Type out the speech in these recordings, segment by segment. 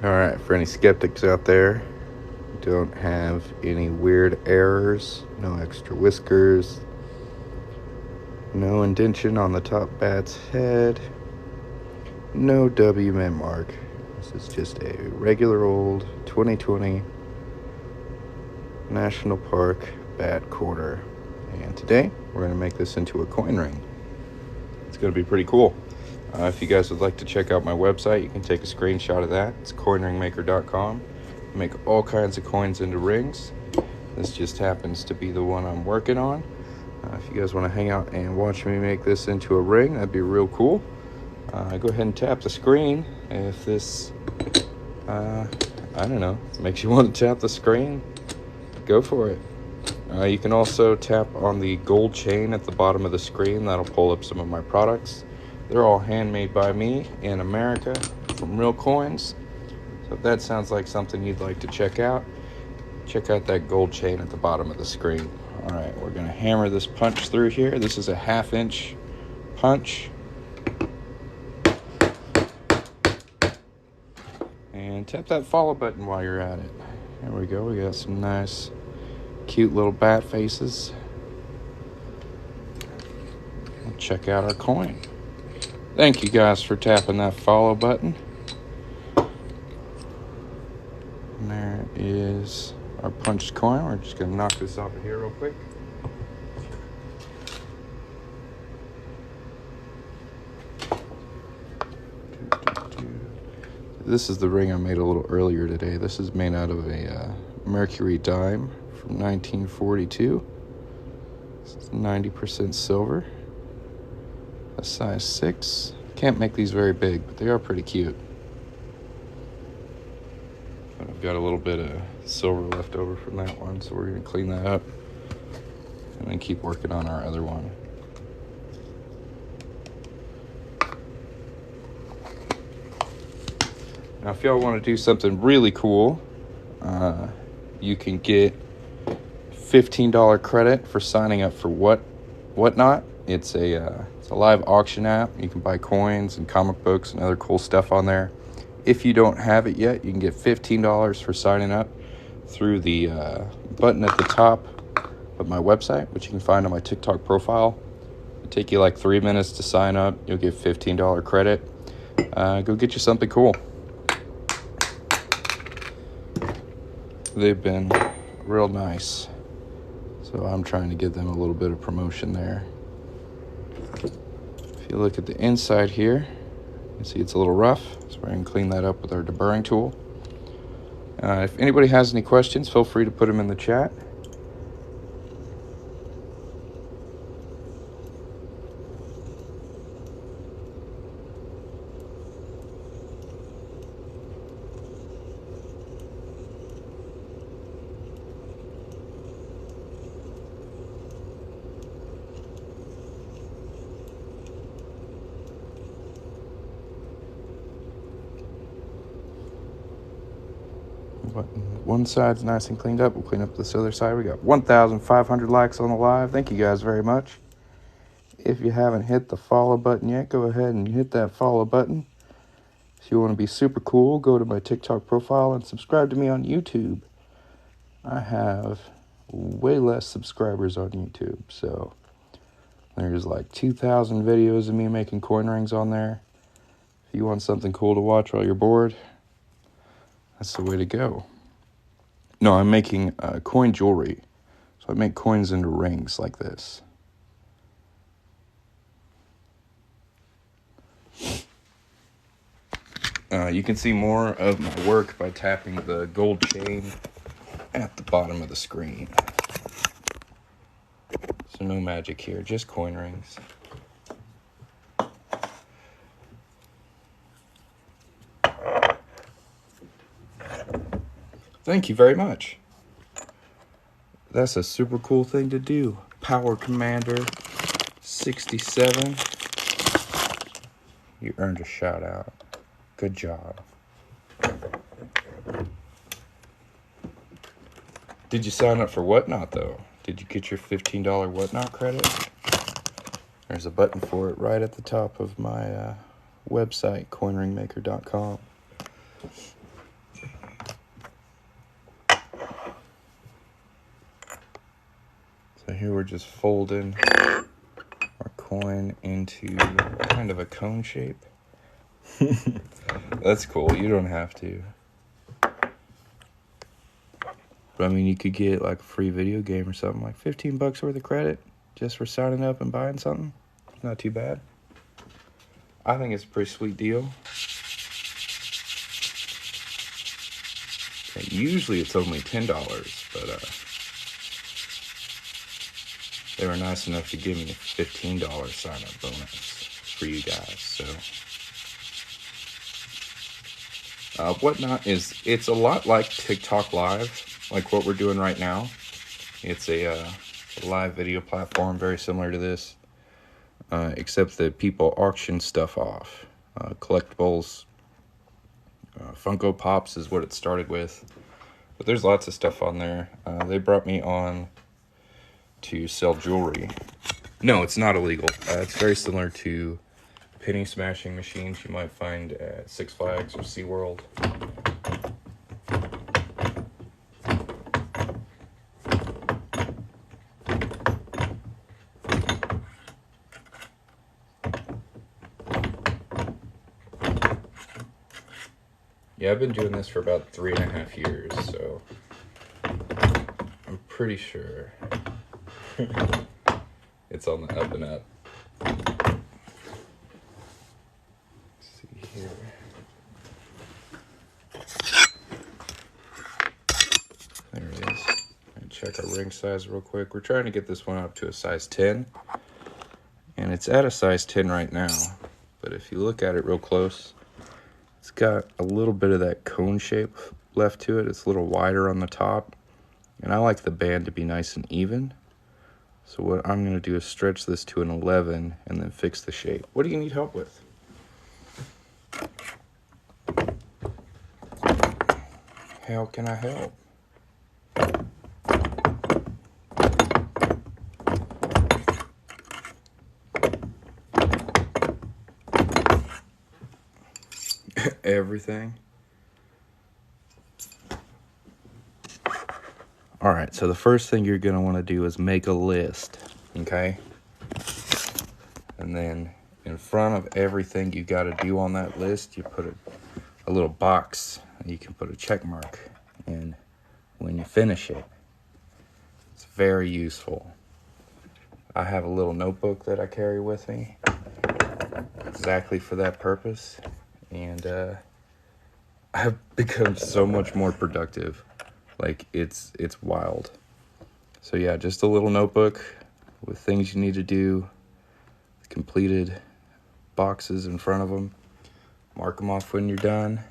Alright, for any skeptics out there, don't have any weird errors, no extra whiskers, no indentation on the top bat's head, no W mint mark. This is just a regular old 2020 National Park bat quarter. And today, we're going to make this into a coin ring. It's going to be pretty cool. If you guys would like to check out my website, you can take a screenshot of that. It's coinringmaker.com. I make all kinds of coins into rings. This just happens to be the one I'm working on. If you guys want to hang out and watch me make this into a ring, that'd be real cool. Go ahead and tap the screen. If this, I don't know, makes you want to tap the screen, go for it. You can also tap on the gold chain at the bottom of the screen. That'll pull up some of my products. They're all handmade by me in America from real coins. So if that sounds like something you'd like to check out that gold chain at the bottom of the screen. All right, we're going to hammer this punch through here. This is a 1/2 inch punch. And tap that follow button while you're at it. There we go. We got some nice, cute little bat faces. We'll check out our coin. Thank you guys for tapping that follow button. And there is our punched coin. We're just going to knock this off of here real quick. This is the ring I made a little earlier today. This is made out of a mercury dime from 1942. This is 90% silver. A size 6. Can't make these very big, but they are pretty cute. I've got a little bit of silver left over from that one, so we're going to clean that up and then keep working on our other one. Now, if y'all want to do something really cool, you can get $15 credit for signing up for Whatnot. It's a live auction app. You can buy coins and comic books and other cool stuff on there. If you don't have it yet, you can get $15 for signing up through the button at the top of my website, which you can find on my TikTok profile. It'll take you like 3 minutes to sign up. You'll get $15 credit. Go get you something cool. They've been real nice, so I'm trying to give them a little bit of promotion there. If you look at the inside here, you can see it's a little rough, so we're going to clean that up with our deburring tool. If anybody has any questions, feel free to put them in the chat. One side's nice and cleaned up. We'll clean up this other side. We got 1,500 likes on the live. Thank you guys very much. If you haven't hit the follow button yet, go ahead and hit that follow button. If you want to be super cool, go to my TikTok profile and subscribe to me on YouTube. I have way less subscribers on YouTube, so there's like 2,000 videos of me making coin rings on there. If you want something cool to watch while you're bored, that's the way to go. No, I'm making coin jewelry. So I make coins into rings like this. You can see more of my work by tapping the gold chain at the bottom of the screen. So no magic here, just coin rings. Thank you very much. That's a super cool thing to do. Power Commander 67. You earned a shout out. Good job. Did you sign up for Whatnot though? Did you get your $15 Whatnot credit? There's a button for it right at the top of my website, coinringmaker.com. here we're just folding our coin into kind of a cone shape. That's cool. You don't have to. But I mean, you could get like a free video game or something, like 15 bucks worth of credit just for signing up and buying something. Not too bad. I think it's a pretty sweet deal. And usually it's only $10, but they were nice enough to give me a $15 sign-up bonus for you guys. So, whatnot is, it's a lot like TikTok Live, like what we're doing right now. It's a live video platform very similar to this, except that people auction stuff off. Collectibles, Funko Pops is what it started with, but there's lots of stuff on there. They brought me on to sell jewelry. No, it's not illegal. It's very similar to penny smashing machines you might find at Six Flags or SeaWorld. Yeah, I've been doing this for about 3.5 years, so I'm pretty sure it's on the up and up. Let's see here. There it is. And check our ring size real quick. We're trying to get this one up to a size 10, and it's at a size 10 right now. But if you look at it real close, it's got a little bit of that cone shape left to it. It's a little wider on the top. And I like the band to be nice and even. So what I'm going to do is stretch this to an 11 and then fix the shape. What do you need help with? How can I help? Everything. All right, so the first thing you're gonna want to do is make a list, okay? And then in front of everything you got to do on that list, you put a little box, and you can put a check mark in when you finish it. It's very useful. I have a little notebook that I carry with me exactly for that purpose. And I've become so much more productive. Like, it's wild. So yeah, just a little notebook with things you need to do, completed boxes in front of them. Mark them off when you're done.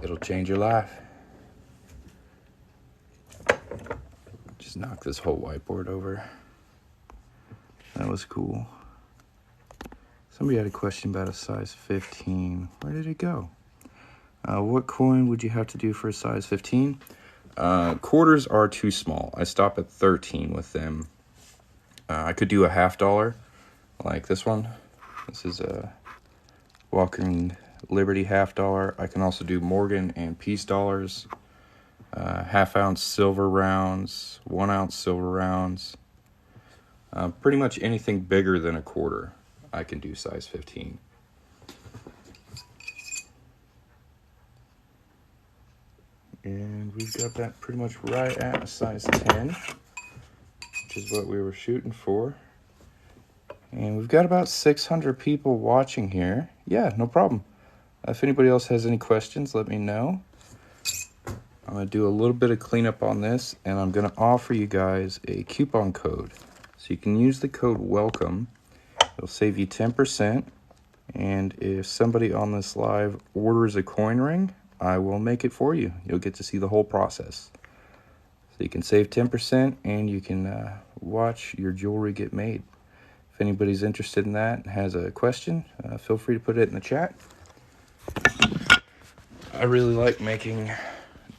It'll change your life. Just knock this whole whiteboard over. That was cool. Somebody had a question about a size 15. Where did it go? What coin would you have to do for a size 15? Quarters are too small. I stop at 13 with them. I could do a $50, like this one. This is a Walking Liberty $50. I can also do Morgan and Peace dollars, half-ounce silver rounds, 1-ounce silver rounds. Pretty much anything bigger than a quarter, I can do size 15. And we've got that pretty much right at a size 10, which is what we were shooting for. And we've got about 600 people watching here. Yeah, no problem. If anybody else has any questions, let me know. I'm going to do a little bit of cleanup on this, and I'm going to offer you guys a coupon code. So you can use the code WELCOME. It'll save you 10%. And if somebody on this live orders a coin ring, I will make it for you. You'll get to see the whole process. So you can save 10% and you can watch your jewelry get made. If anybody's interested in that and has a question, feel free to put it in the chat. I really like making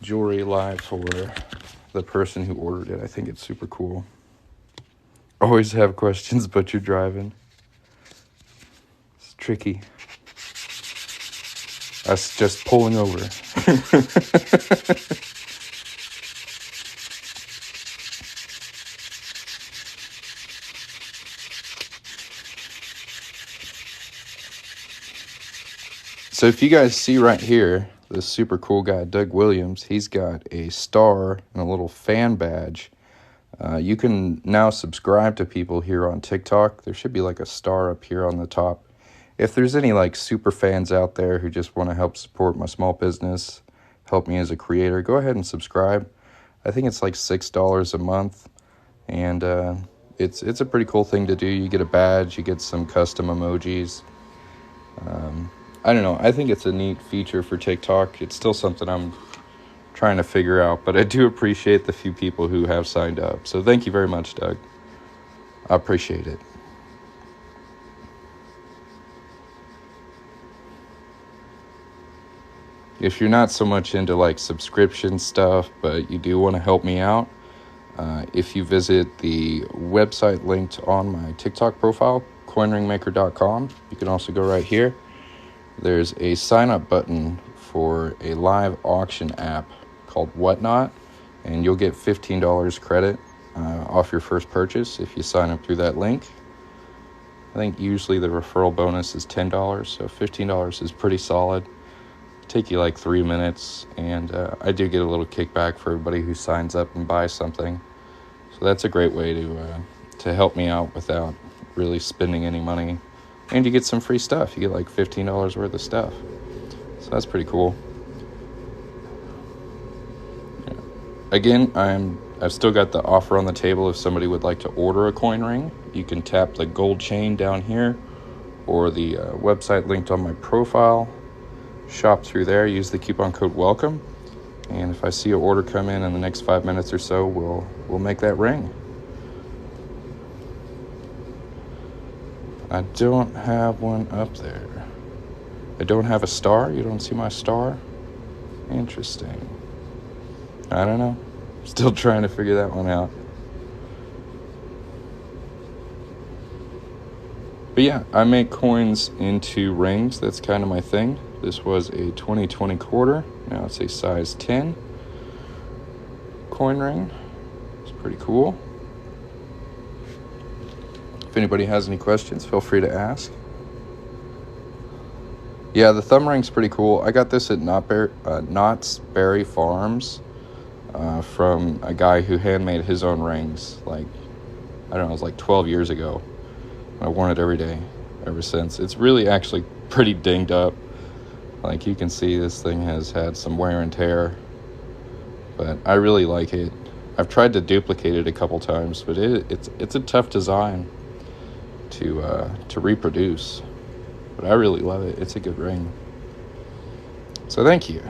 jewelry live for the person who ordered it. I think it's super cool. Always have questions, but you're driving. It's tricky. That's just pulling over. So if you guys see right here, this super cool guy, Doug Williams, he's got a star and a little fan badge. You can now subscribe to people here on TikTok. There should be like a star up here on the top. If there's any like super fans out there who just want to help support my small business, help me as a creator, go ahead and subscribe. I think it's like $6 a month, and it's a pretty cool thing to do. You get a badge, you get some custom emojis. I don't know. I think it's a neat feature for TikTok. It's still something I'm trying to figure out, but I do appreciate the few people who have signed up. So thank you very much, Doug. I appreciate it. If you're not so much into like subscription stuff, but you do want to help me out, if you visit the website linked on my TikTok profile, coinringmaker.com, you can also go right here. There's a sign up button for a live auction app called Whatnot, and you'll get $15 credit off your first purchase if you sign up through that link. I think usually the referral bonus is $10, so $15 is pretty solid. Take you like 3 minutes, and I do get a little kickback for everybody who signs up and buys something. So that's a great way to help me out without really spending any money. And you get some free stuff. You get like $15 worth of stuff. So that's pretty cool. Yeah. Again, I've still got the offer on the table. If somebody would like to order a coin ring, you can tap the gold chain down here or the website linked on my profile. Shop through there, use the coupon code WELCOME, and if I see an order come in the next 5 minutes or so, we'll make that ring. I don't have one up there. I don't have a star. You don't see my star? Interesting. I don't know. Still trying to figure that one out. But yeah, I make coins into rings. That's kind of my thing. This was a 2020 quarter. Now it's a size 10 coin ring. It's pretty cool. If anybody has any questions, feel free to ask. Yeah, the thumb ring's pretty cool. I got this at Knott's Berry Farms from a guy who handmade his own rings. Like, I don't know, it was like 12 years ago. I've worn it every day ever since. It's really actually pretty dinged up. Like, you can see this thing has had some wear and tear, but I really like it. I've tried to duplicate it a couple times, but it's a tough design to reproduce. But I really love it. It's a good ring. So thank you.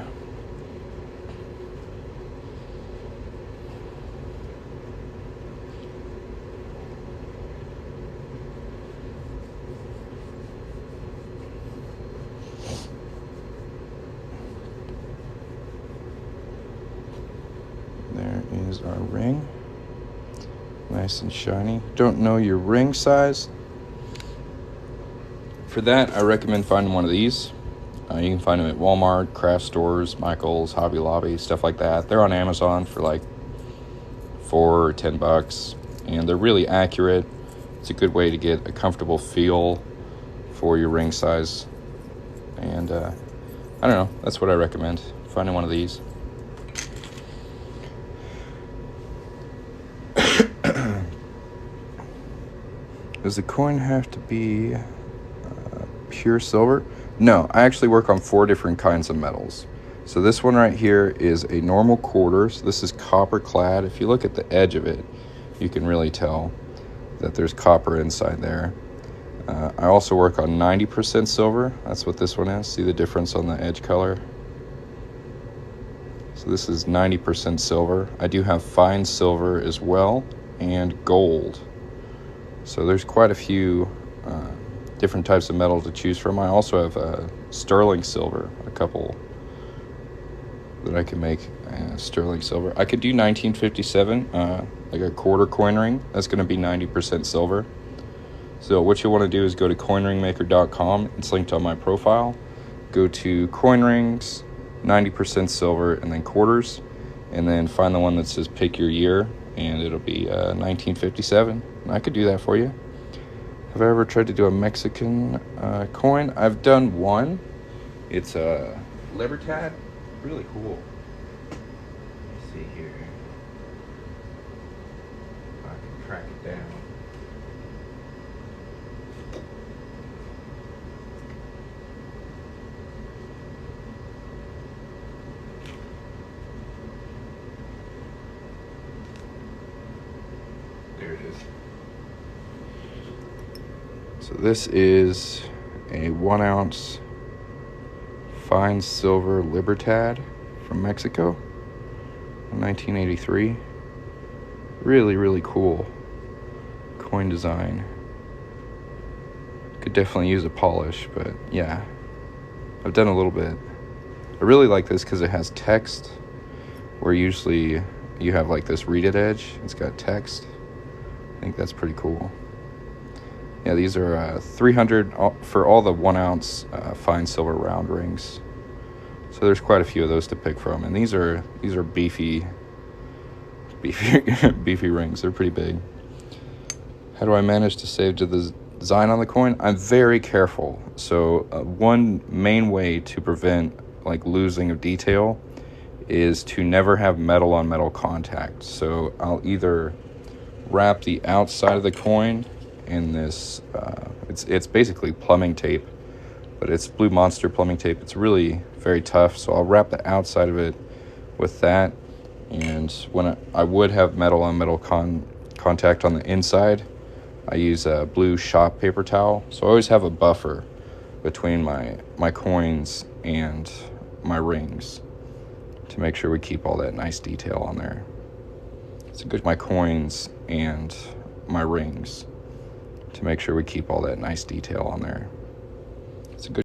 There is our ring. Nice and shiny. Don't know your ring size? For that, I recommend finding one of these. You can find them at Walmart, craft stores, Michael's, Hobby Lobby, stuff like that. They're on Amazon for like $4 or $10, and they're really accurate. It's a good way to get a comfortable feel for your ring size. And I don't know, that's what I recommend, finding one of these. Does the coin have to be pure silver? No, I actually work on 4 different kinds of metals. So this one right here is a normal quarter. So this is copper clad. If you look at the edge of it, you can really tell that there's copper inside there. I also work on 90% silver. That's what this one is. See the difference on the edge color? So this is 90% silver. I do have fine silver as well, and gold. So there's quite a few different types of metal to choose from. I also have sterling silver, a couple that I can make sterling silver. I could do 1957, like a quarter coin ring. That's going to be 90% silver. So what you want to do is go to coinringmaker.com. It's linked on my profile. Go to coin rings, 90% silver, and then quarters. And then find the one that says pick your year, and it'll be 1957. And I could do that for you. Have I ever tried to do a Mexican coin? I've done one. It's a Libertad, really cool. Let's see here. If I can track it down. There it is. So this is a 1 ounce fine silver Libertad from Mexico in 1983. Really, really cool coin design. Could definitely use a polish, but yeah, I've done a little bit. I really like this because it has text, where usually you have like this read it edge. It's got text. I think that's pretty cool. Yeah, these are 300 for all the 1 ounce fine silver round rings. So there's quite a few of those to pick from, and these are beefy rings. They're pretty big. How do I manage to save to the design on the coin? I'm very careful. So one main way to prevent like losing of detail is to never have metal on metal contact. So I'll either wrap the outside of the coin in this it's basically plumbing tape, but it's Blue Monster plumbing tape. It's really very tough, so I'll wrap the outside of it with that. And when I would have metal on metal contact on the inside, I use a blue shop paper towel. So I always have a buffer between my coins and my rings to make sure we keep all that nice detail on there. So good, my coins and my rings, to make sure we keep all that nice detail on there.